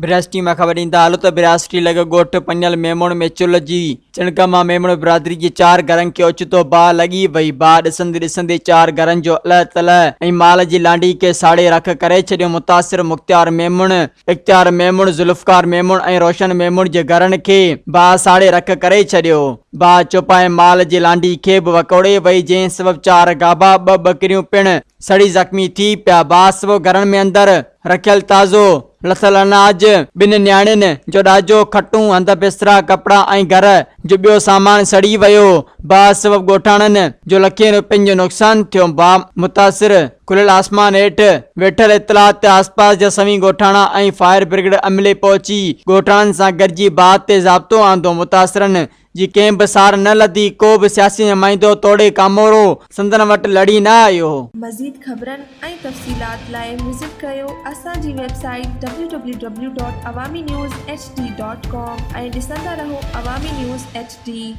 बिरासटी में ख़बर ईंदा हलो त बिरासटी लॻे ॻोठ पनियल मेमण में चुल्ह जी चिणक मां मेमण बिरादरी जे 4 घरनि खे ओचितो बाहि लॻी वई। बाहि ॾिसंदे ॾिसंदे 4 घरनि जो अल तल ऐं माल जी लांडी खे साड़े रख करे छॾियो। मुतासिर मुख्तियार मेमण, इख्तियार मेमण, ज़ुल्फ़कार मेमण ऐं रोशन मेमण जे घरनि खे बाहि साड़े रख करे छॾियो। बाहि चुप ऐं माल जी लांडी खे बि वकोड़े वई, जंहिं सबबु 4 गाबा 2 बकरियूं पिणु सड़ी ज़ख़्मी थी पिया। बाहि सबबु घरनि में अंदरि रखियल ताज़ो लथल अनाज, 2 न्याणियुनि जो ॾाजो, खटूं, हंध बिस्तरा, कपिड़ा ऐं घर जो ॿियो सामान सड़ी वियो। बाहि सबबु ॻोठाणनि जो लखे रुपयनि जो नुक़सानु थियो। बाहि मुतासिर खुलियल आसमान हेठि वेठल इतलाह ते आसपास जा सभी ॻोठाणा ऐं फायर ब्रिगेड अमले पहुची ॻोठाणनि सां गॾिजी बाहि ते ज़ाब्तो आंदो। मुतासिरनि जी कंहिं बि सार न लधी, को बि सियासी नुमाइंदो तोड़े कामोरो संदन वटि लड़ी न आयो। मज़ीद ख़बरनि ऐं तफ़सीलात लाइ विज़िट कयो असांजी वेबसाइट www.awamiNewsHD.com ऐं ॾिसंदा रहो अवामी न्यूज़ HD।